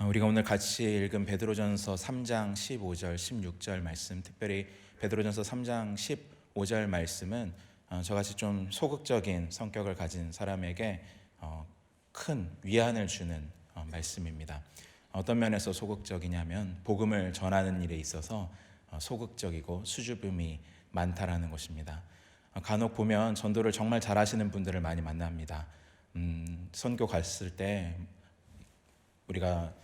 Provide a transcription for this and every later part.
우리가 오늘 같이 읽은 베드로전서 3장 15절, 16절 말씀, 특별히 베드로전서 3장 15절 말씀은 저같이 좀 소극적인 성격을 가진 사람에게 큰 위안을 주는 말씀입니다. 어떤 면에서 소극적이냐면 복음을 전하는 일에 있어서 소극적이고 수줍음이 많다라는 것입니다. 간혹 보면 전도를 정말 잘하시는 분들을 많이 만납니다. 선교 갔을 때 우리가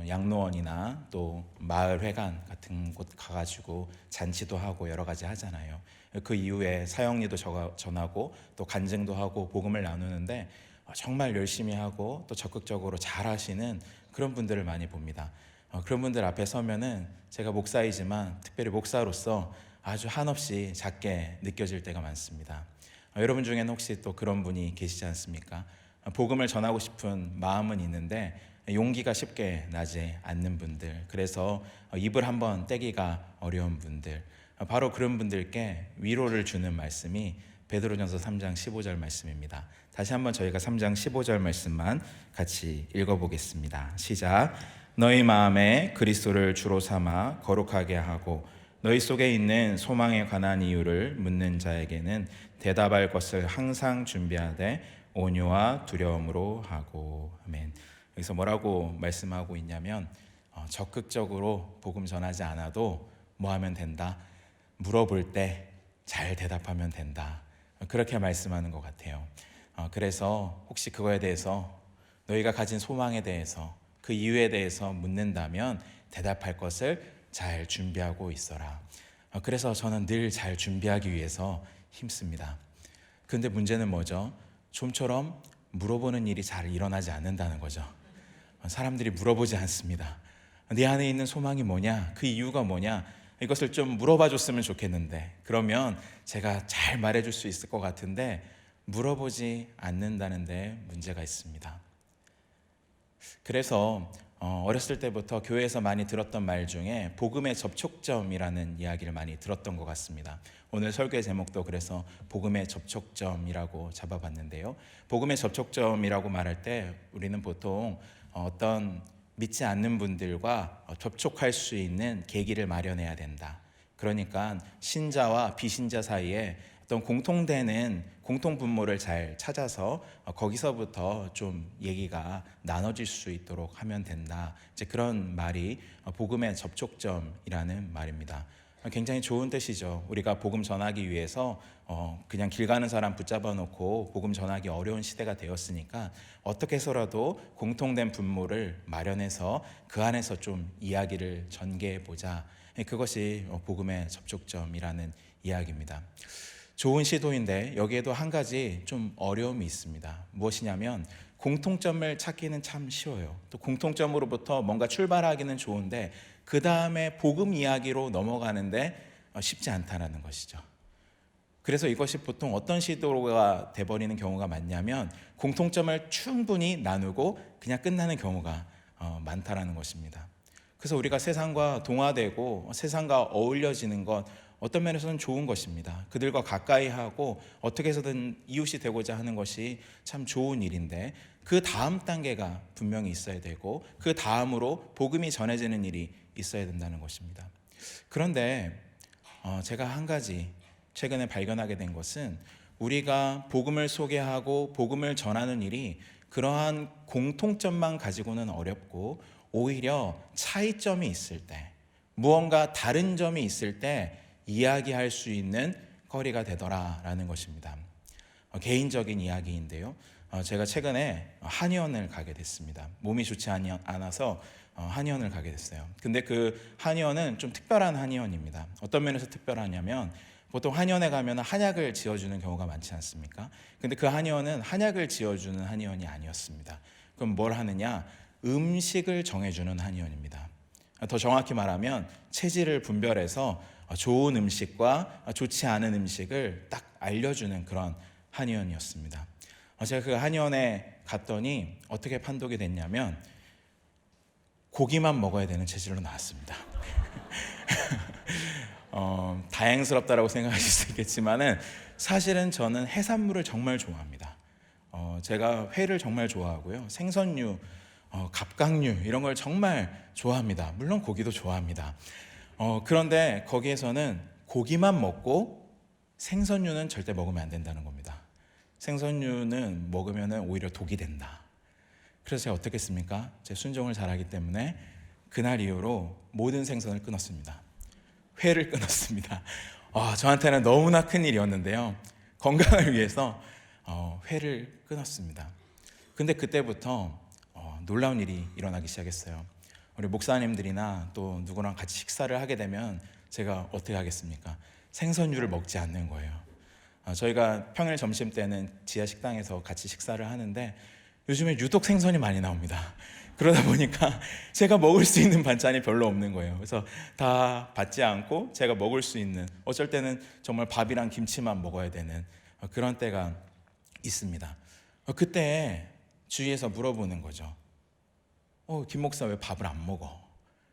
양로원이나 또 마을회관 같은 곳 가가지고 잔치도 하고 여러 가지 하잖아요. 그 이후에 사형리도 전하고 또 간증도 하고 복음을 나누는데 정말 열심히 하고 또 적극적으로 잘하시는 그런 분들을 많이 봅니다. 그런 분들 앞에 서면은 제가 목사이지만 특별히 목사로서 아주 한없이 작게 느껴질 때가 많습니다. 여러분 중에는 혹시 또 그런 분이 계시지 않습니까? 복음을 전하고 싶은 마음은 있는데 용기가 쉽게 나지 않는 분들, 그래서 입을 한번 떼기가 어려운 분들, 바로 그런 분들께 위로를 주는 말씀이 베드로전서 3장 15절 말씀입니다. 다시 한번 저희가 3장 15절 말씀만 같이 읽어보겠습니다. 시작. 너희 마음에 그리스도를 주로 삼아 거룩하게 하고 너희 속에 있는 소망에 관한 이유를 묻는 자에게는 대답할 것을 항상 준비하되 온유와 두려움으로 하고. 아멘. 여기서 뭐라고 말씀하고 있냐면 적극적으로 복음 전하지 않아도 뭐 하면 된다? 물어볼 때 잘 대답하면 된다. 그렇게 말씀하는 것 같아요. 그래서 혹시 그거에 대해서 너희가 가진 소망에 대해서 그 이유에 대해서 묻는다면 대답할 것을 잘 준비하고 있어라. 그래서 저는 늘 잘 준비하기 위해서 힘씁니다. 근데 문제는 뭐죠? 좀처럼 물어보는 일이 잘 일어나지 않는다는 거죠. 사람들이 물어보지 않습니다. 네 안에 있는 소망이 뭐냐? 그 이유가 뭐냐? 이것을 좀 물어봐 줬으면 좋겠는데, 그러면 제가 잘 말해줄 수 있을 것 같은데 물어보지 않는다는 데 문제가 있습니다. 그래서 어렸을 때부터 교회에서 많이 들었던 말 중에 복음의 접촉점이라는 이야기를 많이 들었던 것 같습니다. 오늘 설교의 제목도 그래서 복음의 접촉점이라고 잡아봤는데요. 복음의 접촉점이라고 말할 때 우리는 보통 어떤 믿지 않는 분들과 접촉할 수 있는 계기를 마련해야 된다. 그러니까 신자와 비신자 사이에 어떤 공통되는 공통분모를 잘 찾아서 거기서부터 좀 얘기가 나눠질 수 있도록 하면 된다. 이제 그런 말이 복음의 접촉점이라는 말입니다. 굉장히 좋은 뜻이죠. 우리가 복음 전하기 위해서 그냥 길 가는 사람 붙잡아 놓고 복음 전하기 어려운 시대가 되었으니까 어떻게 해서라도 공통된 분모를 마련해서 그 안에서 좀 이야기를 전개해 보자. 그것이 복음의 접촉점이라는 이야기입니다. 좋은 시도인데 여기에도 한 가지 좀 어려움이 있습니다. 무엇이냐면 공통점을 찾기는 참 쉬워요. 또 공통점으로부터 뭔가 출발하기는 좋은데 그 다음에 복음 이야기로 넘어가는데 쉽지 않다는 것이죠. 그래서 이것이 보통 어떤 시도가 돼버리는 경우가 많냐면 공통점을 충분히 나누고 그냥 끝나는 경우가 많다라는 것입니다. 그래서 우리가 세상과 동화되고 세상과 어울려지는 것 어떤 면에서는 좋은 것입니다. 그들과 가까이 하고 어떻게 해서든 이웃이 되고자 하는 것이 참 좋은 일인데 그 다음 단계가 분명히 있어야 되고 그 다음으로 복음이 전해지는 일이 있어야 된다는 것입니다. 그런데 제가 한 가지 최근에 발견하게 된 것은 우리가 복음을 소개하고 복음을 전하는 일이 그러한 공통점만 가지고는 어렵고 오히려 차이점이 있을 때 무언가 다른 점이 있을 때 이야기할 수 있는 거리가 되더라라는 것입니다. 개인적인 이야기인데요. 제가 최근에 한의원을 가게 됐습니다. 몸이 좋지 않아서 한의원을 가게 됐어요. 근데 그 한의원은 좀 특별한 한의원입니다. 어떤 면에서 특별하냐면 보통 한의원에 가면 한약을 지어주는 경우가 많지 않습니까? 근데 그 한의원은 한약을 지어주는 한의원이 아니었습니다. 그럼 뭘 하느냐? 음식을 정해주는 한의원입니다. 더 정확히 말하면 체질을 분별해서 좋은 음식과 좋지 않은 음식을 딱 알려주는 그런 한의원이었습니다. 제가 그 한의원에 갔더니 어떻게 판독이 됐냐면 고기만 먹어야 되는 체질로 나왔습니다. 다행스럽다라고 생각하실 수 있겠지만은 사실은 저는 해산물을 정말 좋아합니다. 제가 회를 정말 좋아하고요. 생선류 갑각류 이런 걸 정말 좋아합니다. 물론 고기도 좋아합니다. 그런데 거기에서는 고기만 먹고 생선류는 절대 먹으면 안 된다는 겁니다. 생선류는 먹으면 오히려 독이 된다. 그래서 제가 어떻게 했습니까? 제 순종을 잘하기 때문에 그날 이후로 모든 생선을 끊었습니다. 회를 끊었습니다. 저한테는 너무나 큰 일이었는데요. 건강을 위해서 회를 끊었습니다. 근데 그때부터 놀라운 일이 일어나기 시작했어요. 우리 목사님들이나 또 누구랑 같이 식사를 하게 되면 제가 어떻게 하겠습니까? 생선류를 먹지 않는 거예요. 저희가 평일 점심 때는 지하 식당에서 같이 식사를 하는데 요즘에 유독 생선이 많이 나옵니다. 그러다 보니까 제가 먹을 수 있는 반찬이 별로 없는 거예요. 그래서 다 받지 않고 제가 먹을 수 있는, 어쩔 때는 정말 밥이랑 김치만 먹어야 되는 그런 때가 있습니다. 그때 주위에서 물어보는 거죠. 김 목사 왜 밥을 안 먹어?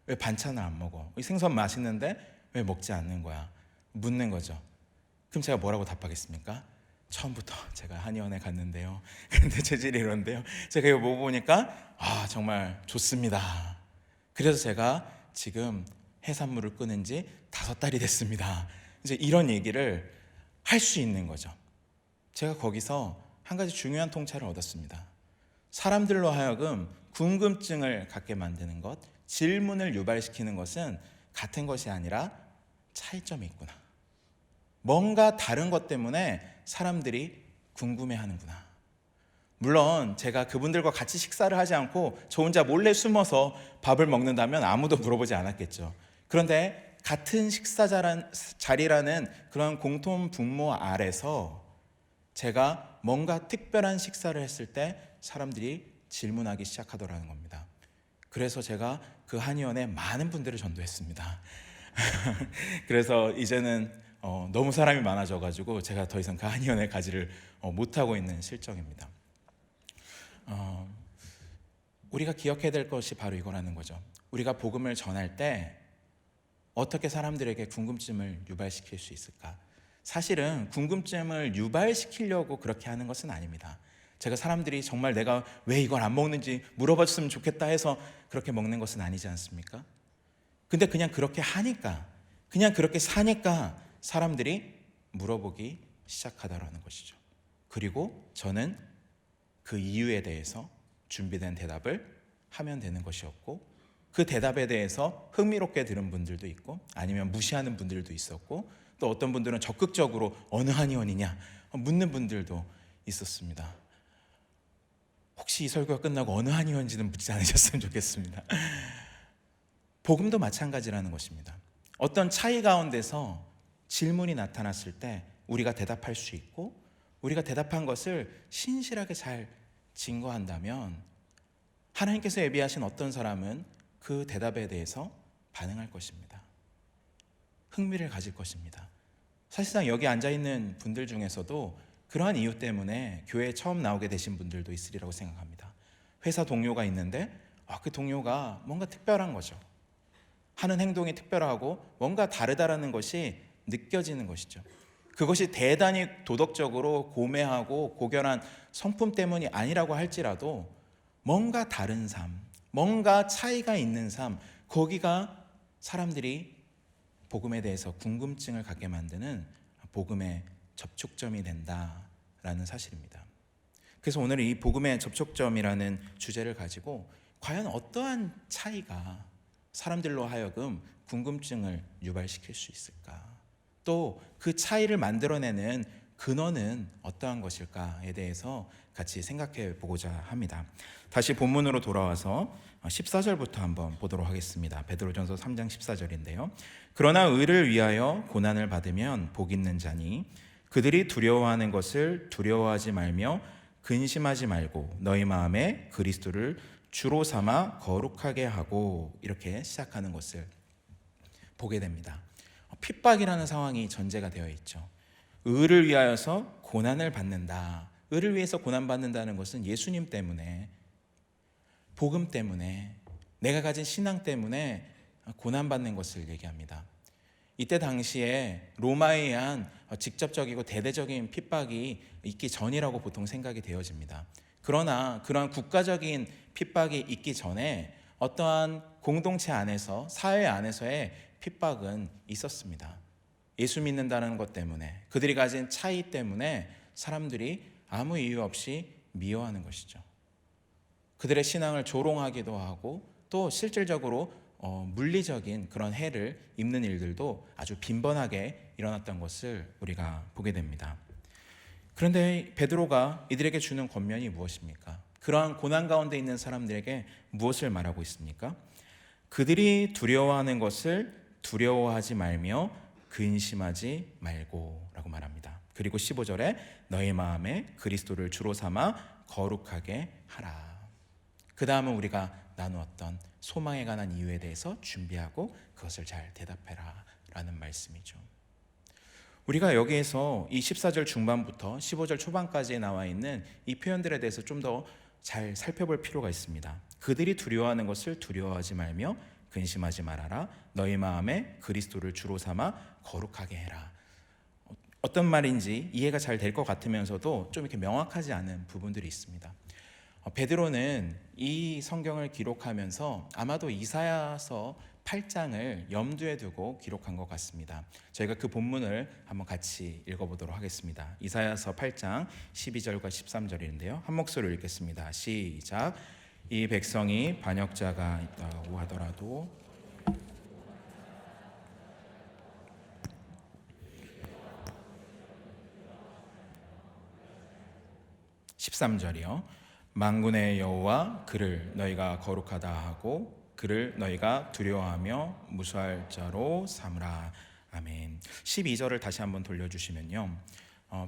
왜 반찬을 안 먹어? 이 생선 맛있는데 왜 먹지 않는 거야? 묻는 거죠. 그럼 제가 뭐라고 답하겠습니까? 처음부터 제가 한의원에 갔는데요. 근데 체질이 이런데요. 제가 이거 먹어보니까 정말 좋습니다. 그래서 제가 지금 해산물을 끊은 지 5달이 됐습니다. 이제 이런 얘기를 할 수 있는 거죠. 제가 거기서 한 가지 중요한 통찰을 얻었습니다. 사람들로 하여금 궁금증을 갖게 만드는 것, 질문을 유발시키는 것은 같은 것이 아니라 차이점이 있구나. 뭔가 다른 것 때문에 사람들이 궁금해하는구나. 물론 제가 그분들과 같이 식사를 하지 않고 저 혼자 몰래 숨어서 밥을 먹는다면 아무도 물어보지 않았겠죠. 그런데 같은 식사 자리라는 그런 공통 분모 아래서 제가 뭔가 특별한 식사를 했을 때 사람들이 질문하기 시작하더라는 겁니다. 그래서 제가 그 한의원에 많은 분들을 전도했습니다. 그래서 이제는 너무 사람이 많아져가지고 제가 더 이상 그 한의원에 가지를 못하고 있는 실정입니다. 우리가 기억해야 될 것이 바로 이거라는 거죠. 우리가 복음을 전할 때 어떻게 사람들에게 궁금증을 유발시킬 수 있을까? 사실은 궁금증을 유발시키려고 그렇게 하는 것은 아닙니다. 제가 사람들이 정말 내가 왜 이걸 안 먹는지 물어봤으면 좋겠다 해서 그렇게 먹는 것은 아니지 않습니까? 근데 그냥 그렇게 하니까, 그냥 그렇게 사니까 사람들이 물어보기 시작하더라는 것이죠. 그리고 저는 그 이유에 대해서 준비된 대답을 하면 되는 것이었고, 그 대답에 대해서 흥미롭게 들은 분들도 있고 아니면 무시하는 분들도 있었고, 또 어떤 분들은 적극적으로 어느 한의원이냐 묻는 분들도 있었습니다. 혹시 이 설교가 끝나고 어느 한의원인지는 묻지 않으셨으면 좋겠습니다. 복음도 마찬가지라는 것입니다. 어떤 차이 가운데서 질문이 나타났을 때 우리가 대답할 수 있고, 우리가 대답한 것을 신실하게 잘 증거한다면 하나님께서 예비하신 어떤 사람은 그 대답에 대해서 반응할 것입니다. 흥미를 가질 것입니다. 사실상 여기 앉아있는 분들 중에서도 그러한 이유 때문에 교회에 처음 나오게 되신 분들도 있으리라고 생각합니다. 회사 동료가 있는데 그 동료가 뭔가 특별한 거죠. 하는 행동이 특별하고 뭔가 다르다라는 것이 느껴지는 것이죠. 그것이 대단히 도덕적으로 고매하고 고결한 성품 때문이 아니라고 할지라도 뭔가 다른 삶, 뭔가 차이가 있는 삶, 거기가 사람들이 복음에 대해서 궁금증을 갖게 만드는 복음의 접촉점이 된다라는 사실입니다. 그래서 오늘 이 복음의 접촉점이라는 주제를 가지고 과연 어떠한 차이가 사람들로 하여금 궁금증을 유발시킬 수 있을까? 또 그 차이를 만들어내는 근원은 어떠한 것일까에 대해서 같이 생각해 보고자 합니다. 다시 본문으로 돌아와서 14절부터 한번 보도록 하겠습니다. 베드로전서 3장 14절인데요. 그러나 의를 위하여 고난을 받으면 복 있는 자니 그들이 두려워하는 것을 두려워하지 말며 근심하지 말고 너희 마음에 그리스도를 주로 삼아 거룩하게 하고, 이렇게 시작하는 것을 보게 됩니다. 핍박이라는 상황이 전제가 되어 있죠. 의를 위하여서 고난을 받는다. 의를 위해서 고난받는다는 것은 예수님 때문에, 복음 때문에, 내가 가진 신앙 때문에 고난받는 것을 얘기합니다. 이때 당시에 로마에 의한 직접적이고 대대적인 핍박이 있기 전이라고 보통 생각이 되어집니다. 그러나 그러한 국가적인 핍박이 있기 전에 어떠한 공동체 안에서, 사회 안에서의 핍박은 있었습니다. 예수 믿는다는 것 때문에, 그들이 가진 차이 때문에 사람들이 아무 이유 없이 미워하는 것이죠. 그들의 신앙을 조롱하기도 하고 또 실질적으로 물리적인 그런 해를 입는 일들도 아주 빈번하게 일어났던 것을 우리가 보게 됩니다. 그런데 베드로가 이들에게 주는 권면이 무엇입니까? 그러한 고난 가운데 있는 사람들에게 무엇을 말하고 있습니까? 그들이 두려워하는 것을 두려워하지 말며 근심하지 말고 라고 말합니다. 그리고 15절에 너희 마음에 그리스도를 주로 삼아 거룩하게 하라. 그 다음은 우리가 나누었던 소망에 관한 이유에 대해서 준비하고 그것을 잘 대답해라 라는 말씀이죠. 우리가 여기에서 이 14절 중반부터 15절 초반까지 나와 있는 이 표현들에 대해서 좀 더 잘 살펴볼 필요가 있습니다. 그들이 두려워하는 것을 두려워하지 말며 근심하지 말아라. 너희 마음에 그리스도를 주로 삼아 거룩하게 해라. 어떤 말인지 이해가 잘 될 것 같으면서도 좀 이렇게 명확하지 않은 부분들이 있습니다. 베드로는 이 성경을 기록하면서 아마도 이사야서 8장을 염두에 두고 기록한 것 같습니다. 저희가 그 본문을 한번 같이 읽어보도록 하겠습니다. 이사야서 8장 12절과 13절인데요. 한 목소리로 읽겠습니다. 시작. 이 백성이 반역자가 있다고 하더라도 13절이요. 만군의 여호와 그를 너희가 거룩하다 하고 그를 너희가 두려워하며 무수할 자로 삼으라. 아멘. 12절을 다시 한번 돌려주시면요.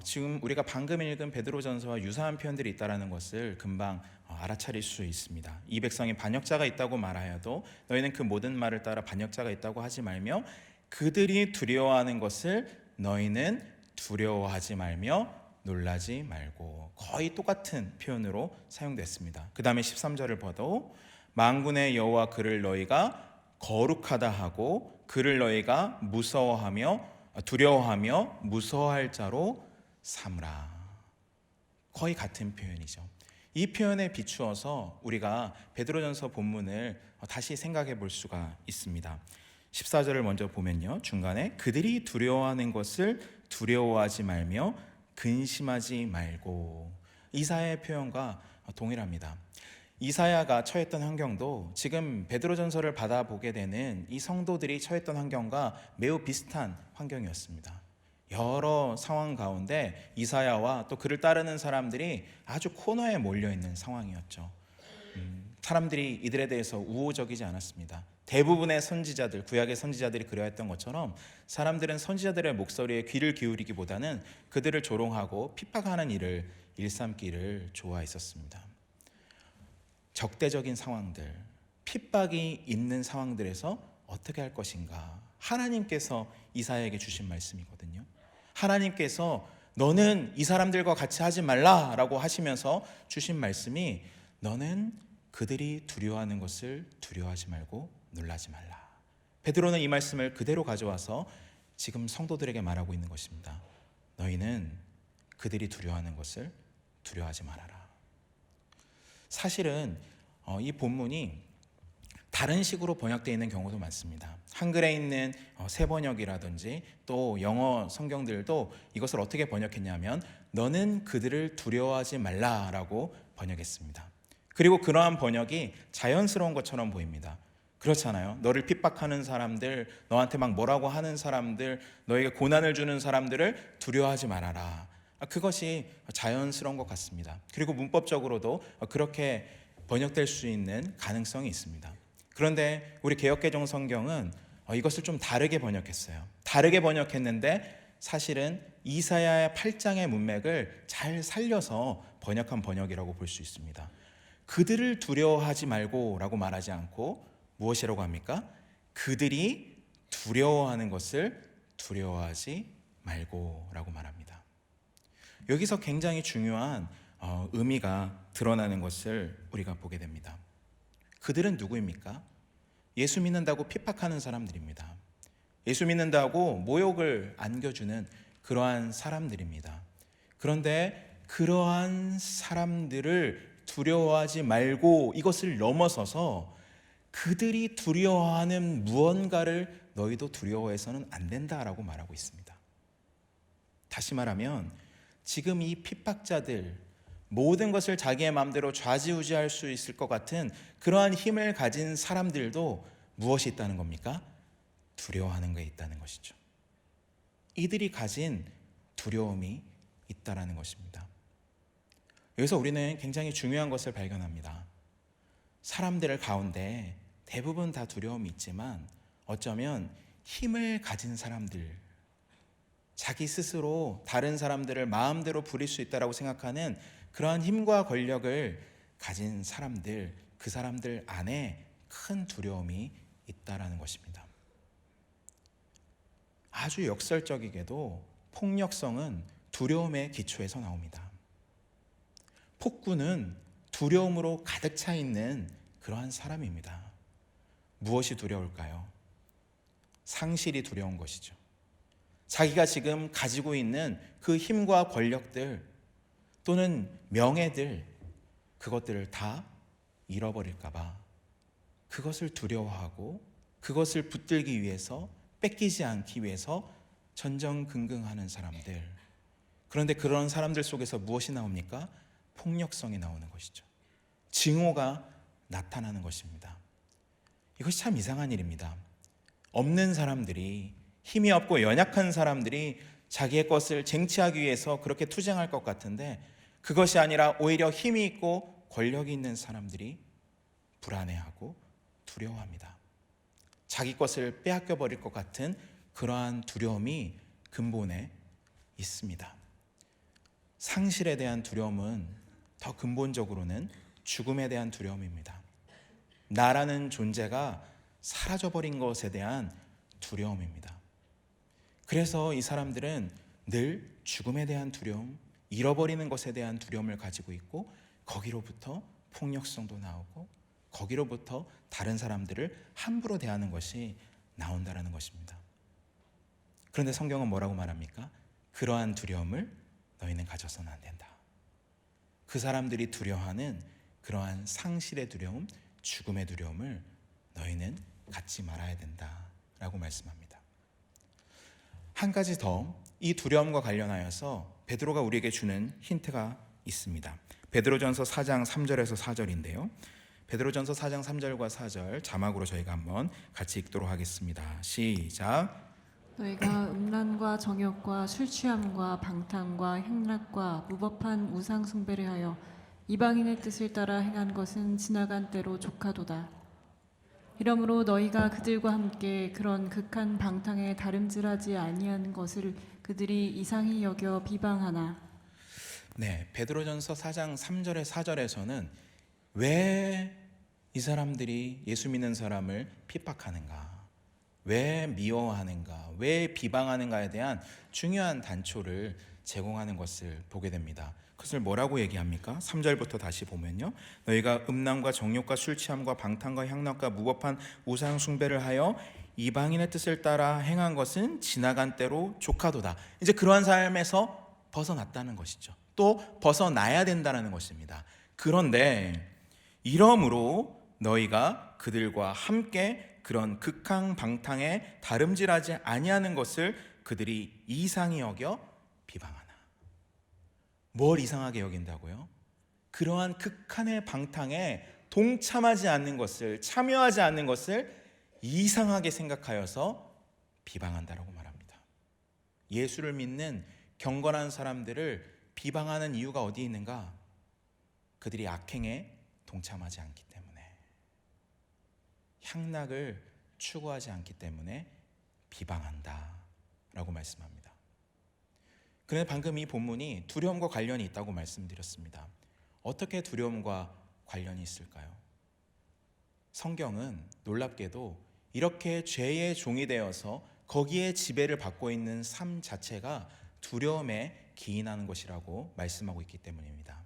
지금 우리가 방금 읽은 베드로전서와 유사한 표현들이 있다는 것을 금방 알아차릴 수 있습니다. 이 백성이 반역자가 있다고 말하여도 너희는 그 모든 말을 따라 반역자가 있다고 하지 말며 그들이 두려워하는 것을 너희는 두려워하지 말며 놀라지 말고, 거의 똑같은 표현으로 사용됐습니다. 그 다음에 13절을 봐도 만군의 여호와 그를 너희가 거룩하다 하고 그를 너희가 두려워하며 무서워할 자로 삼으라. 거의 같은 표현이죠. 이 표현에 비추어서 우리가 베드로전서 본문을 다시 생각해 볼 수가 있습니다. 14절을 먼저 보면요, 중간에 그들이 두려워하는 것을 두려워하지 말며 근심하지 말고, 이사야의 표현과 동일합니다. 이사야가 처했던 환경도 지금 베드로전서를 받아보게 되는 이 성도들이 처했던 환경과 매우 비슷한 환경이었습니다. 여러 상황 가운데 이사야와 또 그를 따르는 사람들이 아주 코너에 몰려있는 상황이었죠. 사람들이 이들에 대해서 우호적이지 않았습니다. 대부분의 선지자들, 구약의 선지자들이 그려했던 것처럼 사람들은 선지자들의 목소리에 귀를 기울이기보다는 그들을 조롱하고 핍박하는 일을 일삼기를 좋아했었습니다. 적대적인 상황들, 핍박이 있는 상황들에서 어떻게 할 것인가, 하나님께서 이사야에게 주신 말씀이거든요. 하나님께서 너는 이 사람들과 같이 하지 말라라고 하시면서 주신 말씀이, 너는 그들이 두려워하는 것을 두려워하지 말고 놀라지 말라. 베드로는 이 말씀을 그대로 가져와서 지금 성도들에게 말하고 있는 것입니다. 너희는 그들이 두려워하는 것을 두려워하지 말아라. 사실은 이 본문이 다른 식으로 번역되어 있는 경우도 많습니다. 한글에 있는 새 번역이라든지 또 영어 성경들도 이것을 어떻게 번역했냐면 너는 그들을 두려워하지 말라라고 번역했습니다. 그리고 그러한 번역이 자연스러운 것처럼 보입니다. 그렇잖아요. 너를 핍박하는 사람들, 너한테 막 뭐라고 하는 사람들, 너에게 고난을 주는 사람들을 두려워하지 말아라. 그것이 자연스러운 것 같습니다. 그리고 문법적으로도 그렇게 번역될 수 있는 가능성이 있습니다. 그런데 우리 개역개정 성경은 이것을 좀 다르게 번역했어요. 다르게 번역했는데 사실은 이사야의 8장의 문맥을 잘 살려서 번역한 번역이라고 볼 수 있습니다. 그들을 두려워하지 말고 라고 말하지 않고 무엇이라고 합니까? 그들이 두려워하는 것을 두려워하지 말고 라고 말합니다. 여기서 굉장히 중요한 의미가 드러나는 것을 우리가 보게 됩니다. 그들은 누구입니까? 예수 믿는다고 핍박하는 사람들입니다. 예수 믿는다고 모욕을 안겨주는 그러한 사람들입니다. 그런데 그러한 사람들을 두려워하지 말고 이것을 넘어서서 그들이 두려워하는 무언가를 너희도 두려워해서는 안 된다라고 말하고 있습니다. 다시 말하면 지금 이 핍박자들, 모든 것을 자기의 마음대로 좌지우지할 수 있을 것 같은 그러한 힘을 가진 사람들도 무엇이 있다는 겁니까? 두려워하는 게 있다는 것이죠. 이들이 가진 두려움이 있다라는 것입니다. 여기서 우리는 굉장히 중요한 것을 발견합니다. 사람들 가운데 대부분 다 두려움이 있지만 어쩌면 힘을 가진 사람들, 자기 스스로 다른 사람들을 마음대로 부릴 수 있다고 생각하는 그러한 힘과 권력을 가진 사람들, 그 사람들 안에 큰 두려움이 있다라는 것입니다. 아주 역설적이게도 폭력성은 두려움의 기초에서 나옵니다. 폭군은 두려움으로 가득 차 있는 그러한 사람입니다. 무엇이 두려울까요? 상실이 두려운 것이죠. 자기가 지금 가지고 있는 그 힘과 권력들 또는 명예들, 그것들을 다 잃어버릴까 봐 그것을 두려워하고 그것을 붙들기 위해서, 뺏기지 않기 위해서 전전긍긍하는 사람들. 그런데 그런 사람들 속에서 무엇이 나옵니까? 폭력성이 나오는 것이죠. 증오가 나타나는 것입니다. 이것이 참 이상한 일입니다. 없는 사람들이, 힘이 없고 연약한 사람들이 자기의 것을 쟁취하기 위해서 그렇게 투쟁할 것 같은데 그것이 아니라 오히려 힘이 있고 권력이 있는 사람들이 불안해하고 두려워합니다. 자기 것을 빼앗겨 버릴 것 같은 그러한 두려움이 근본에 있습니다. 상실에 대한 두려움은 더 근본적으로는 죽음에 대한 두려움입니다. 나라는 존재가 사라져버린 것에 대한 두려움입니다. 그래서 이 사람들은 늘 죽음에 대한 두려움, 잃어버리는 것에 대한 두려움을 가지고 있고 거기로부터 폭력성도 나오고 거기로부터 다른 사람들을 함부로 대하는 것이 나온다는 것입니다. 그런데 성경은 뭐라고 말합니까? 그러한 두려움을 너희는 가져서는 안 된다. 그 사람들이 두려워하는 그러한 상실의 두려움, 죽음의 두려움을 너희는 갖지 말아야 된다라고 말씀합니다. 한 가지 더 이 두려움과 관련하여서 베드로가 우리에게 주는 힌트가 있습니다. 베드로전서 4장 3절에서 4절인데요. 베드로전서 4장 3절과 4절 자막으로 저희가 한번 같이 읽도록 하겠습니다. 시작. 너희가 음란과 정욕과 술 취함과 방탕과 행락과 무법한 우상 숭배를 하여 이방인의 뜻을 따라 행한 것은 지나간 때로 족하도다. 이러므로 너희가 그들과 함께 그런 극한 방탕에 다름질하지 아니하는 것을 그들이 이상히 여겨 비방하나. 네, 베드로전서 4장 3절에 4절에서는 왜 이 사람들이 예수 믿는 사람을 핍박하는가, 왜 미워하는가, 왜 비방하는가에 대한 중요한 단초를 제공하는 것을 보게 됩니다. 그것을 뭐라고 얘기합니까? 3절부터 다시 보면요. 너희가 음란과 정욕과 술 취함과 방탕과 향락과 무법한 우상 숭배를 하여 이방인의 뜻을 따라 행한 것은 지나간 때로 족하도다. 이제 그러한 삶에서 벗어났다는 것이죠. 또 벗어나야 된다는 것입니다. 그런데 이러므로 너희가 그들과 함께 그런 극한 방탕에 다름질하지 아니하는 것을 그들이 이상히 여겨 비방하나. 뭘 이상하게 여긴다고요? 그러한 극한의 방탕에 동참하지 않는 것을, 참여하지 않는 것을 이상하게 생각하여서 비방한다라고 말합니다. 예수를 믿는 경건한 사람들을 비방하는 이유가 어디 있는가? 그들이 악행에 동참하지 않기 때문에, 향락을 추구하지 않기 때문에 비방한다라고 말씀합니다. 그런데 방금 이 본문이 두려움과 관련이 있다고 말씀드렸습니다. 어떻게 두려움과 관련이 있을까요? 성경은 놀랍게도 이렇게 죄의 종이 되어서 거기에 지배를 받고 있는 삶 자체가 두려움에 기인하는 것이라고 말씀하고 있기 때문입니다.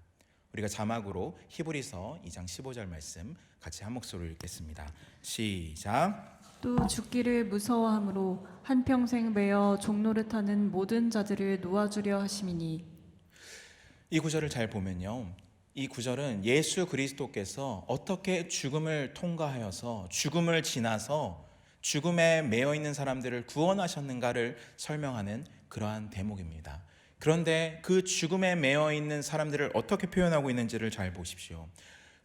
우리가 자막으로 히브리서 2장 15절 말씀 같이 한 목소리로 읽겠습니다. 시작. 또 죽기를 무서워함으로 한평생 매어 종노릇하는 모든 자들을 놓아주려 하심이니. 이 구절을 잘 보면요, 이 구절은 예수 그리스도께서 어떻게 죽음을 통과하여서 죽음을 지나서 죽음에 매여 있는 사람들을 구원하셨는가를 설명하는 그러한 대목입니다. 그런데 그 죽음에 매여 있는 사람들을 어떻게 표현하고 있는지를 잘 보십시오.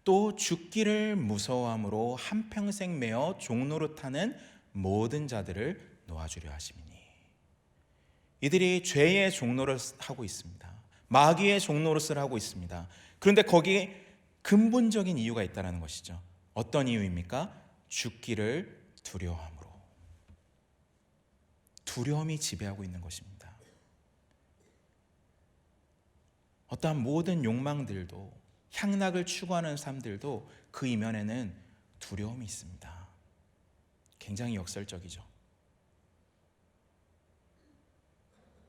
또 죽기를 무서워함으로 한평생 매어 종노릇하는 모든 자들을 놓아주려 하심이니. 이들이 죄의 종노릇을 하고 있습니다. 마귀의 종노릇을 하고 있습니다. 그런데 거기에 근본적인 이유가 있다는 것이죠. 어떤 이유입니까? 죽기를 두려워함으로. 두려움이 지배하고 있는 것입니다. 어떠한 모든 욕망들도, 향락을 추구하는 삶들도 그 이면에는 두려움이 있습니다. 굉장히 역설적이죠.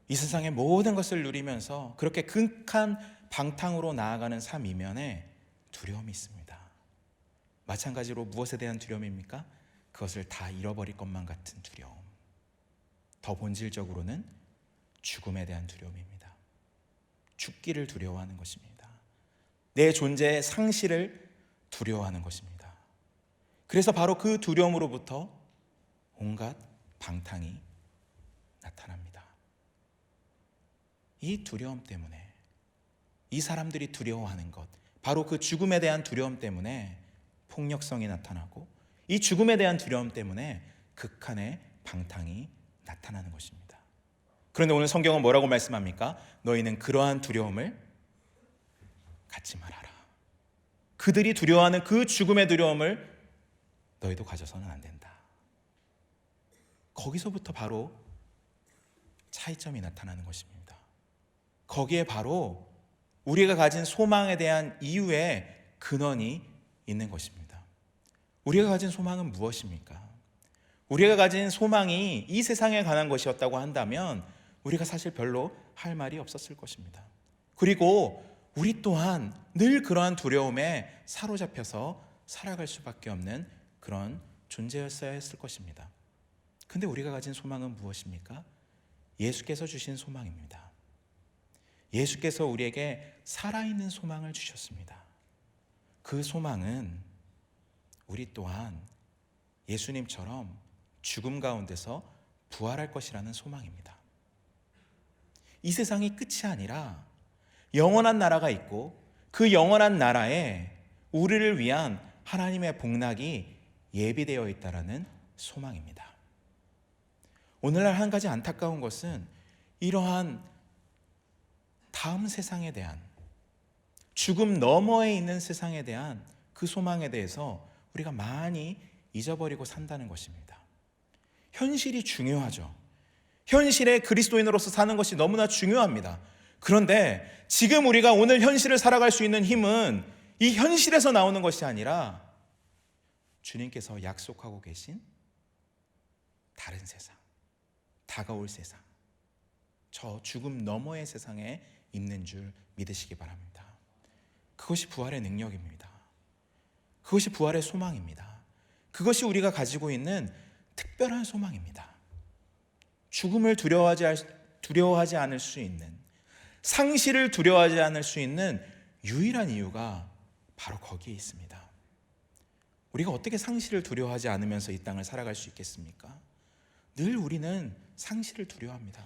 이 세상의 모든 것을 누리면서 그렇게 극한 방탕으로 나아가는 삶 이면에 두려움이 있습니다. 마찬가지로 무엇에 대한 두려움입니까? 그것을 다 잃어버릴 것만 같은 두려움. 더 본질적으로는 죽음에 대한 두려움입니다. 죽기를 두려워하는 것입니다. 내 존재의 상실을 두려워하는 것입니다. 그래서 바로 그 두려움으로부터 온갖 방탕이 나타납니다. 이 두려움 때문에, 이 사람들이 두려워하는 것, 바로 그 죽음에 대한 두려움 때문에 폭력성이 나타나고, 이 죽음에 대한 두려움 때문에 극한의 방탕이 나타나는 것입니다. 그런데 오늘 성경은 뭐라고 말씀합니까? 너희는 그러한 두려움을 갖지 말아라. 그들이 두려워하는 그 죽음의 두려움을 너희도 가져서는 안 된다. 거기서부터 바로 차이점이 나타나는 것입니다. 거기에 바로 우리가 가진 소망에 대한 이유의 근원이 있는 것입니다. 우리가 가진 소망은 무엇입니까? 우리가 가진 소망이 이 세상에 관한 것이었다고 한다면 우리가 사실 별로 할 말이 없었을 것입니다. 그리고 우리 또한 늘 그러한 두려움에 사로잡혀서 살아갈 수밖에 없는 그런 존재였어야 했을 것입니다. 근데 우리가 가진 소망은 무엇입니까? 예수께서 주신 소망입니다. 예수께서 우리에게 살아있는 소망을 주셨습니다. 그 소망은 우리 또한 예수님처럼 죽음 가운데서 부활할 것이라는 소망입니다. 이 세상이 끝이 아니라 영원한 나라가 있고 그 영원한 나라에 우리를 위한 하나님의 복락이 예비되어 있다는 소망입니다. 오늘날 한 가지 안타까운 것은 이러한 다음 세상에 대한, 죽음 너머에 있는 세상에 대한 그 소망에 대해서 우리가 많이 잊어버리고 산다는 것입니다. 현실이 중요하죠. 현실의 그리스도인으로서 사는 것이 너무나 중요합니다. 그런데 지금 우리가 오늘 현실을 살아갈 수 있는 힘은 이 현실에서 나오는 것이 아니라 주님께서 약속하고 계신 다른 세상, 다가올 세상, 저 죽음 너머의 세상에 있는 줄 믿으시기 바랍니다. 그것이 부활의 능력입니다. 그것이 부활의 소망입니다. 그것이 우리가 가지고 있는 특별한 소망입니다. 죽음을 두려워하지 않을 수 있는, 상실을 두려워하지 않을 수 있는 유일한 이유가 바로 거기에 있습니다. 우리가 어떻게 상실을 두려워하지 않으면서 이 땅을 살아갈 수 있겠습니까? 늘 우리는 상실을 두려워합니다.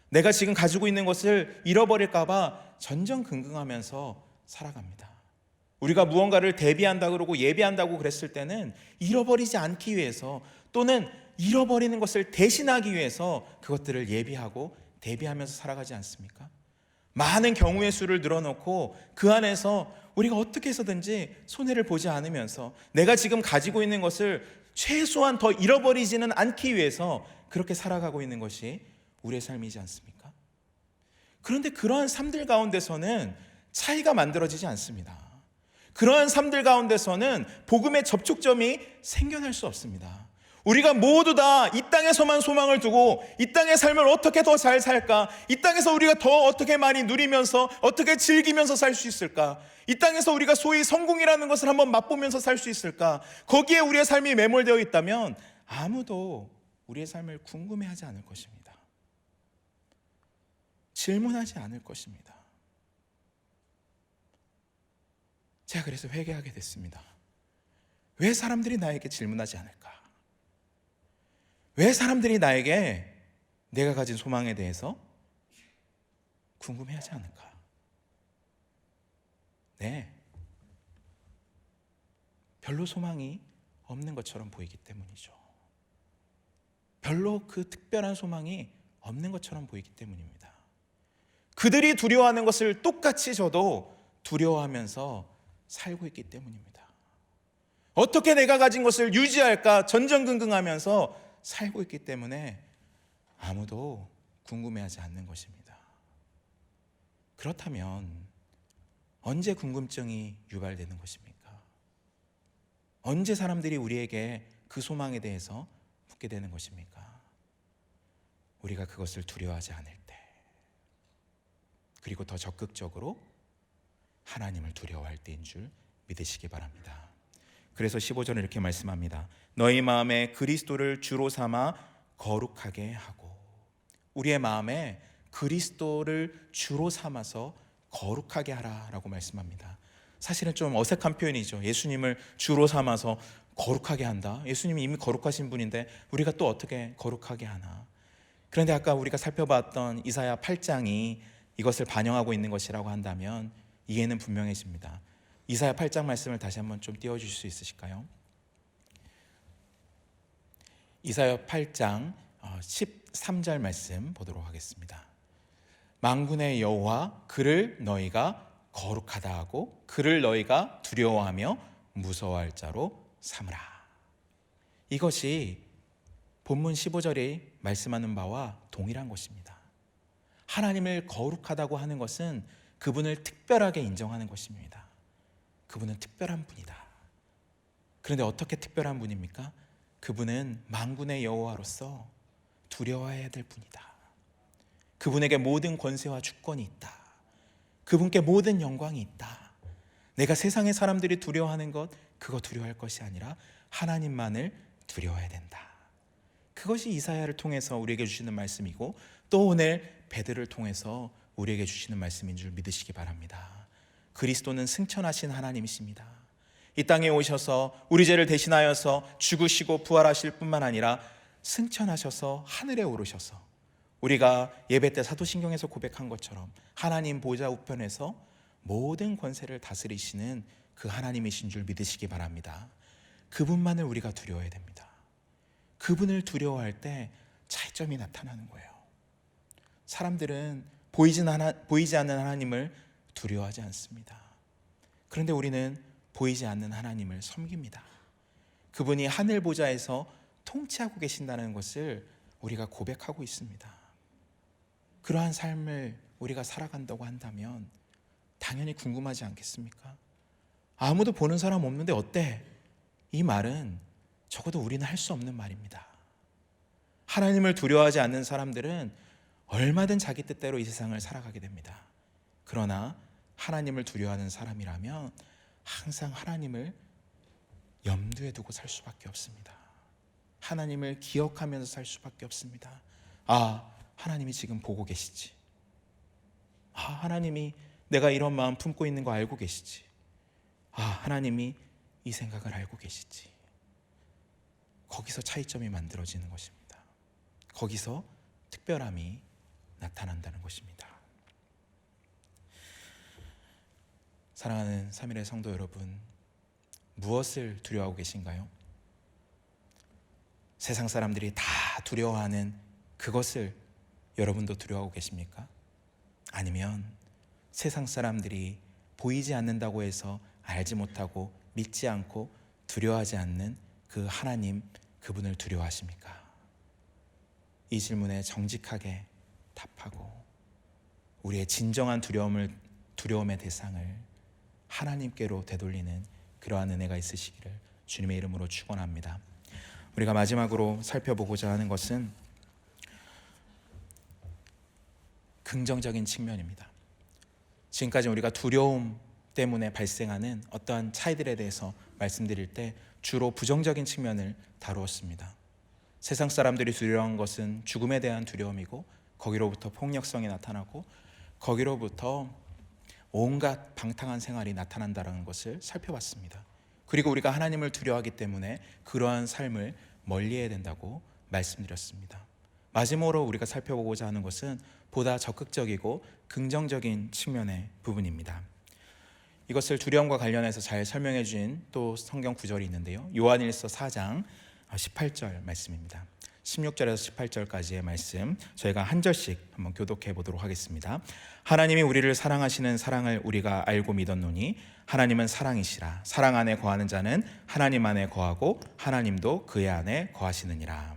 내가 지금 가지고 있는 것을 잃어버릴까 봐 전전긍긍하면서 살아갑니다. 우리가 무언가를 대비한다 그러고 예비한다고 그랬을 때는 잃어버리지 않기 위해서, 또는 잃어버리는 것을 대신하기 위해서 그것들을 예비하고 대비하면서 살아가지 않습니까? 많은 경우의 수를 늘어놓고 그 안에서 우리가 어떻게 해서든지 손해를 보지 않으면서 내가 지금 가지고 있는 것을 최소한 더 잃어버리지는 않기 위해서 그렇게 살아가고 있는 것이 우리의 삶이지 않습니까? 그런데 그러한 삶들 가운데서는 차이가 만들어지지 않습니다. 그러한 삶들 가운데서는 복음의 접촉점이 생겨날 수 없습니다. 우리가 모두 다 이 땅에서만 소망을 두고 이 땅의 삶을 어떻게 더 잘 살까? 이 땅에서 우리가 더 어떻게 많이 누리면서 어떻게 즐기면서 살 수 있을까? 이 땅에서 우리가 소위 성공이라는 것을 한번 맛보면서 살 수 있을까? 거기에 우리의 삶이 매몰되어 있다면 아무도 우리의 삶을 궁금해하지 않을 것입니다. 질문하지 않을 것입니다. 제가 그래서 회개하게 됐습니다. 왜 사람들이 나에게 질문하지 않을까? 왜 사람들이 나에게 내가 가진 소망에 대해서 궁금해하지 않을까? 네, 별로 소망이 없는 것처럼 보이기 때문이죠. 별로 그 특별한 소망이 없는 것처럼 보이기 때문입니다. 그들이 두려워하는 것을 똑같이 저도 두려워하면서 살고 있기 때문입니다. 어떻게 내가 가진 것을 유지할까 전전긍긍하면서 살고 있기 때문에 아무도 궁금해하지 않는 것입니다. 그렇다면 언제 궁금증이 유발되는 것입니까? 언제 사람들이 우리에게 그 소망에 대해서 묻게 되는 것입니까? 우리가 그것을 두려워하지 않을 때, 그리고 더 적극적으로 하나님을 두려워할 때인 줄 믿으시기 바랍니다. 그래서 15절은 이렇게 말씀합니다. 너희 마음에 그리스도를 주로 삼아 거룩하게 하고. 우리의 마음에 그리스도를 주로 삼아서 거룩하게 하라라고 말씀합니다. 사실은 좀 어색한 표현이죠. 예수님을 주로 삼아서 거룩하게 한다. 예수님이 이미 거룩하신 분인데 우리가 또 어떻게 거룩하게 하나? 그런데 아까 우리가 살펴봤던 이사야 8장이 이것을 반영하고 있는 것이라고 한다면 이해는 분명해집니다. 이사야 8장 말씀을 다시 한번 좀 띄워주실 수 있으실까요? 이사야 8장 13절 말씀 보도록 하겠습니다. 만군의 여호와 그를 너희가 거룩하다 하고 그를 너희가 두려워하며 무서워할 자로 삼으라. 이것이 본문 15절이 말씀하는 바와 동일한 것입니다. 하나님을 거룩하다고 하는 것은 그분을 특별하게 인정하는 것입니다. 그분은 특별한 분이다. 그런데 어떻게 특별한 분입니까? 그분은 만군의 여호와로서 두려워해야 될 분이다. 그분에게 모든 권세와 주권이 있다. 그분께 모든 영광이 있다. 내가 세상의 사람들이 두려워하는 것, 그거 두려워할 것이 아니라 하나님만을 두려워해야 된다. 그것이 이사야를 통해서 우리에게 주시는 말씀이고 또 오늘 베드로를 통해서 우리에게 주시는 말씀인 줄 믿으시기 바랍니다. 그리스도는 승천하신 하나님이십니다. 이 땅에 오셔서 우리 죄를 대신하여서 죽으시고 부활하실 뿐만 아니라 승천하셔서 하늘에 오르셔서 우리가 예배 때 사도신경에서 고백한 것처럼 하나님 보좌 우편에서 모든 권세를 다스리시는 그 하나님이신 줄 믿으시기 바랍니다. 그분만을 우리가 두려워해야 됩니다. 그분을 두려워할 때 차이점이 나타나는 거예요. 사람들은 보이지 않는 하나님을 두려워하지 않습니다. 그런데 우리는 보이지 않는 하나님을 섬깁니다. 그분이 하늘 보좌에서 통치하고 계신다는 것을 우리가 고백하고 있습니다. 그러한 삶을 우리가 살아간다고 한다면 당연히 궁금하지 않겠습니까? 아무도 보는 사람 없는데 어때? 이 말은 적어도 우리는 할 수 없는 말입니다. 하나님을 두려워하지 않는 사람들은 얼마든 자기 뜻대로 이 세상을 살아가게 됩니다. 그러나 하나님을 두려워하는 사람이라면 항상 하나님을 염두에 두고 살 수밖에 없습니다. 하나님을 기억하면서 살 수밖에 없습니다. 하나님이 지금 보고 계시지. 하나님이 내가 이런 마음 품고 있는 거 알고 계시지. 하나님이 이 생각을 알고 계시지. 거기서 차이점이 만들어지는 것입니다. 거기서 특별함이 나타난다는 것입니다. 사랑하는 3일의 성도 여러분, 무엇을 두려워하고 계신가요? 세상 사람들이 다 두려워하는 그것을 여러분도 두려워하고 계십니까? 아니면 세상 사람들이 보이지 않는다고 해서 알지 못하고 믿지 않고 두려워하지 않는 그 하나님, 그분을 두려워하십니까? 이 질문에 정직하게 답하고 우리의 진정한 두려움의 대상을 하나님께로 되돌리는 그러한 은혜가 있으시기를 주님의 이름으로 축원합니다. 우리가 마지막으로 살펴보고자 하는 것은 긍정적인 측면입니다. 지금까지 우리가 두려움 때문에 발생하는 어떠한 차이들에 대해서 말씀드릴 때 주로 부정적인 측면을 다루었습니다. 세상 사람들이 두려워한 것은 죽음에 대한 두려움이고 거기로부터 폭력성이 나타나고 거기로부터 온갖 방탕한 생활이 나타난다는 것을 살펴봤습니다. 그리고 우리가 하나님을 두려워하기 때문에 그러한 삶을 멀리해야 된다고 말씀드렸습니다. 마지막으로 우리가 살펴보고자 하는 것은 보다 적극적이고 긍정적인 측면의 부분입니다. 이것을 두려움과 관련해서 잘 설명해 주신 또 성경 구절이 있는데요. 요한일서 4장 18절 말씀입니다. 16절에서 18절까지의 말씀 저희가 한 절씩 한번 교독해 보도록 하겠습니다. 하나님이 우리를 사랑하시는 사랑을 우리가 알고 믿었노니 하나님은 사랑이시라. 사랑 안에 거하는 자는 하나님 안에 거하고 하나님도 그의 안에 거하시느니라.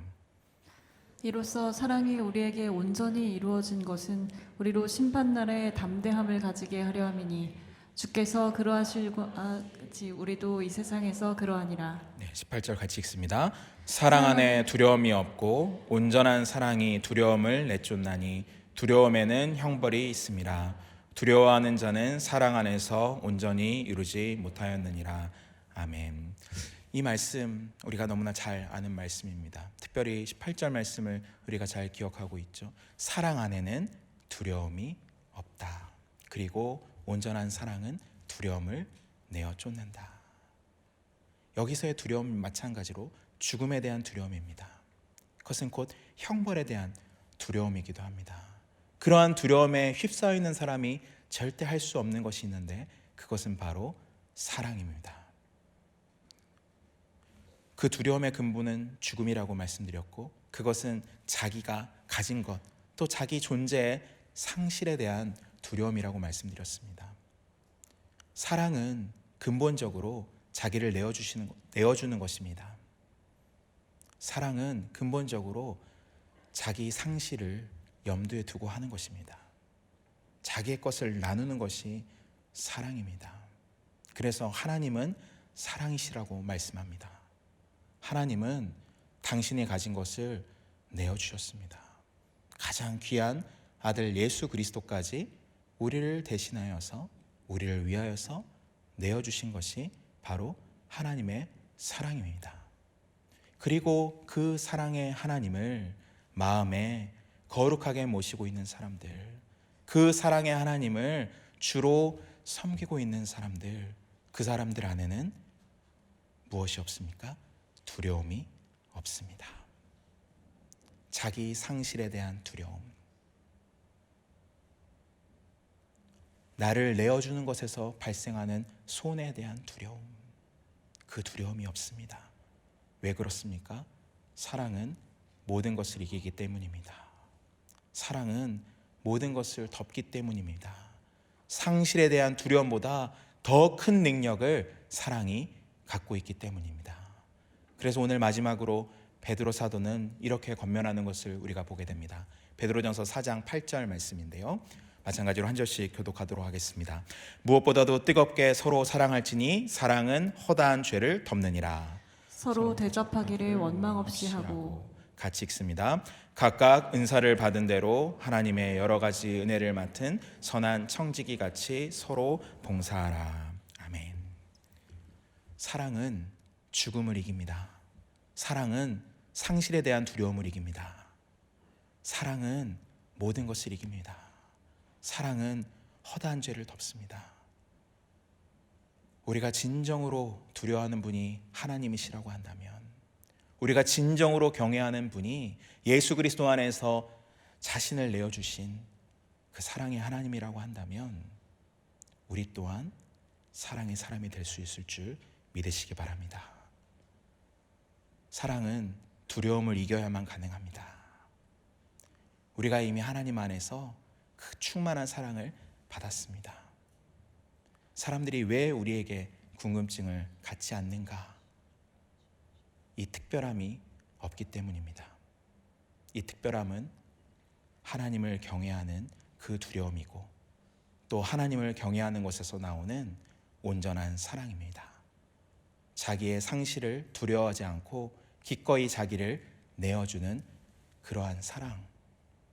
이로써 사랑이 우리에게 온전히 이루어진 것은 우리로 심판날에 담대함을 가지게 하려 함이니 주께서 그러하실지 우리도 이 세상에서 그러하니라. 네, 18절 같이 읽습니다. 사랑 안에 두려움이 없고 온전한 사랑이 두려움을 내쫓나니 두려움에는 형벌이 있음이라. 두려워하는 자는 사랑 안에서 온전히 이루지 못하였느니라. 아멘. 이 말씀 우리가 너무나 잘 아는 말씀입니다. 특별히 18절 말씀을 우리가 잘 기억하고 있죠. 사랑 안에는 두려움이 없다. 그리고 온전한 사랑은 두려움을 내어 쫓는다. 여기서의 두려움은 마찬가지로 죽음에 대한 두려움입니다. 그것은 곧 형벌에 대한 두려움이기도 합니다. 그러한 두려움에 휩싸여 있는 사람이 절대 할 수 없는 것이 있는데 그것은 바로 사랑입니다. 그 두려움의 근본은 죽음이라고 말씀드렸고 그것은 자기가 가진 것, 또 자기 존재의 상실에 대한 두려움이라고 말씀드렸습니다. 사랑은 근본적으로 자기를 내어주는 것입니다. 사랑은 근본적으로 자기 상실을 염두에 두고 하는 것입니다. 자기의 것을 나누는 것이 사랑입니다. 그래서 하나님은 사랑이시라고 말씀합니다. 하나님은 당신이 가진 것을 내어주셨습니다. 가장 귀한 아들 예수 그리스도까지 우리를 대신하여서 우리를 위하여서 내어주신 것이 바로 하나님의 사랑입니다. 그리고 그 사랑의 하나님을 마음에 거룩하게 모시고 있는 사람들, 그 사랑의 하나님을 주로 섬기고 있는 사람들, 그 사람들 안에는 무엇이 없습니까? 두려움이 없습니다. 자기 상실에 대한 두려움, 나를 내어주는 것에서 발생하는 손해에 대한 두려움, 그 두려움이 없습니다. 왜 그렇습니까? 사랑은 모든 것을 이기기 때문입니다. 사랑은 모든 것을 덮기 때문입니다. 상실에 대한 두려움보다 더 큰 능력을 사랑이 갖고 있기 때문입니다. 그래서 오늘 마지막으로 베드로 사도는 이렇게 권면하는 것을 우리가 보게 됩니다. 베드로전서 4장 8절 말씀인데요. 마찬가지로 한 절씩 교독하도록 하겠습니다. 무엇보다도 뜨겁게 서로 사랑할지니 사랑은 허다한 죄를 덮느니라. 서로 대접하기를 원망 없이 하고. 같이 읽습니다. 각각 은사를 받은 대로 하나님의 여러 가지 은혜를 맡은 선한 청지기 같이 서로 봉사하라. 아멘. 사랑은 죽음을 이깁니다. 사랑은 상실에 대한 두려움을 이깁니다. 사랑은 모든 것을 이깁니다. 사랑은 허다한 죄를 덮습니다. 우리가 진정으로 두려워하는 분이 하나님이시라고 한다면, 우리가 진정으로 경외하는 분이 예수 그리스도 안에서 자신을 내어주신 그 사랑의 하나님이라고 한다면 우리 또한 사랑의 사람이 될 수 있을 줄 믿으시기 바랍니다. 사랑은 두려움을 이겨야만 가능합니다. 우리가 이미 하나님 안에서 그 충만한 사랑을 받았습니다. 사람들이 왜 우리에게 궁금증을 갖지 않는가? 이 특별함이 없기 때문입니다. 이 특별함은 하나님을 경외하는 그 두려움이고 또 하나님을 경외하는 것에서 나오는 온전한 사랑입니다. 자기의 상실을 두려워하지 않고 기꺼이 자기를 내어주는 그러한 사랑,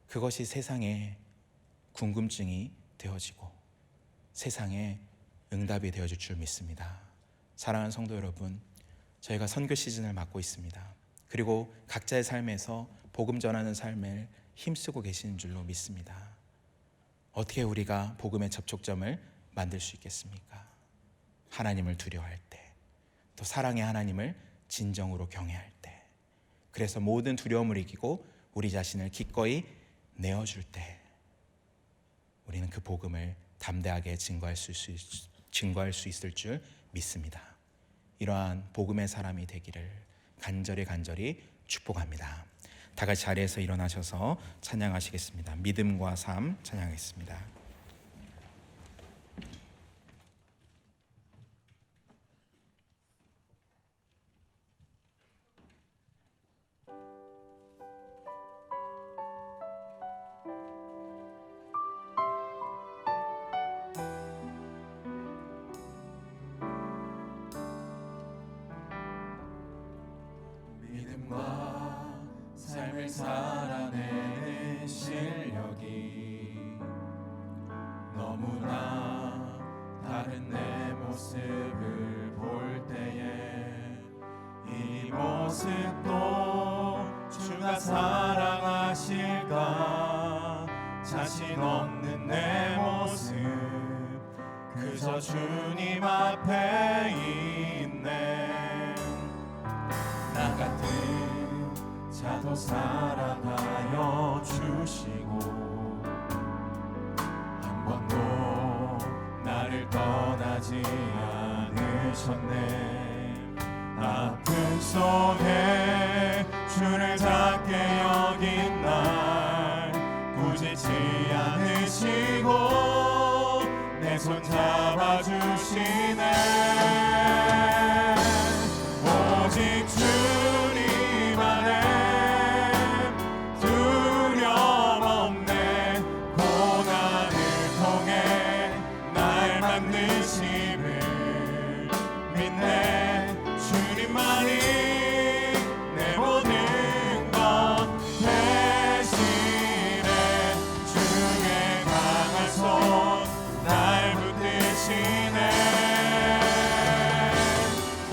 그것이 세상에 궁금증이 되어지고 세상에 응답이 되어줄 줄 믿습니다. 사랑하는 성도 여러분, 저희가 선교 시즌을 맡고 있습니다. 그리고 각자의 삶에서 복음 전하는 삶을 힘쓰고 계시는 줄로 믿습니다. 어떻게 우리가 복음의 접촉점을 만들 수 있겠습니까? 하나님을 두려워할 때, 또 사랑의 하나님을 진정으로 경외할 때, 그래서 모든 두려움을 이기고 우리 자신을 기꺼이 내어줄 때 우리는 그 복음을 담대하게 증거할 수 있을 줄 믿습니다. 이러한 복음의 사람이 되기를 간절히 축복합니다. 다 같이 자리에서 일어나셔서 찬양하시겠습니다. 믿음과 삶 찬양하겠습니다. 믿음과 삶을 살아내는 실력이 너무나 다른 내 모습을 볼 때에 이 모습도 주가 사랑하실까 자신 없는 내 모습 그저 주님 앞에 있네. 나 같은 자도 사랑하여 주시고 한 번도 나를 떠나지 않으셨네. 아픔 속에 주를 작게 여긴 날 꾸짖지 않으시고 내 손 잡아주시네. 오직 주님 안에 두려움 없네. 고난을 통해 날 만드심을 믿네. 주님만이 내 모든 것 대신에 주의 강한 손 날 붙드시네.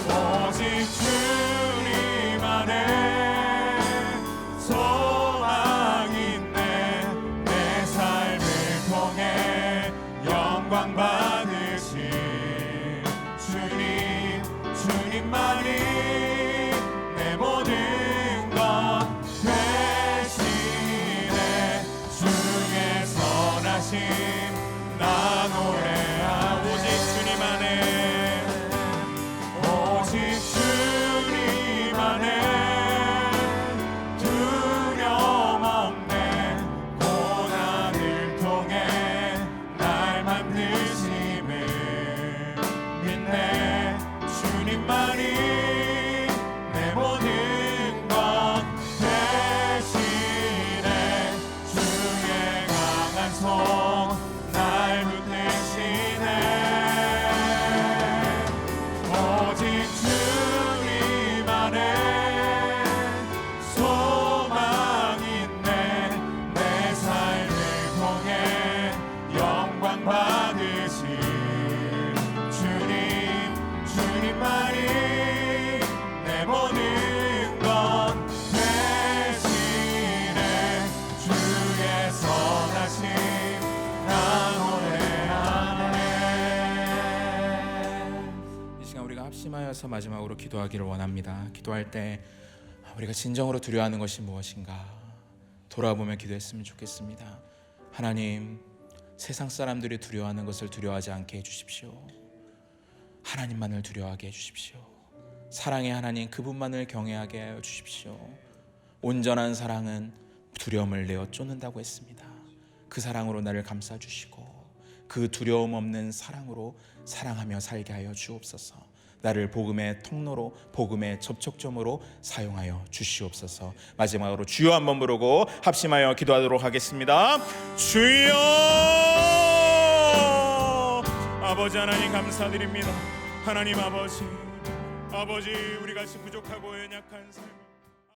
오직 주님 안에 소망 있네. 내 삶을 통해 영광 받으신 주님만이 내 모든 것 대신에 주의 선하심 나 노래하. 오직 주님 안에 오직 주님 안에 두려움 없네. 고난을 통해 날 만드심을 믿네. 주님만이 내 모든 것 대신에 주의 강한 손 날 붙드시네. 오직 주님 안에 소망 있네. 내 삶을 통해 영광 받으신 주님만이 내 모든 것 대신에 주의 선하심 나 노래하네. 이 시간 우리가 합심하여서 마지막으로 기도하기를 원합니다. 기도할 때 우리가 진정으로 두려워하는 것이 무엇인가 돌아보며 기도했으면 좋겠습니다. 하나님, 세상 사람들이 두려워하는 것을 두려워하지 않게 해주십시오. 하나님만을 두려워하게 해주십시오. 사랑의 하나님 그분만을 경외하게 하여 주십시오. 온전한 사랑은 두려움을 내어 쫓는다고 했습니다. 그 사랑으로 나를 감싸주시고 그 두려움 없는 사랑으로 사랑하며 살게 하여 주옵소서. 나를 복음의 통로로 복음의 접촉점으로 사용하여 주시옵소서. 마지막으로 주여 한번 부르고 합심하여 기도하도록 하겠습니다. 주여! 아버지 하나님 감사드립니다. 하나님 아버지 우리같이 부족하고 연약한 삶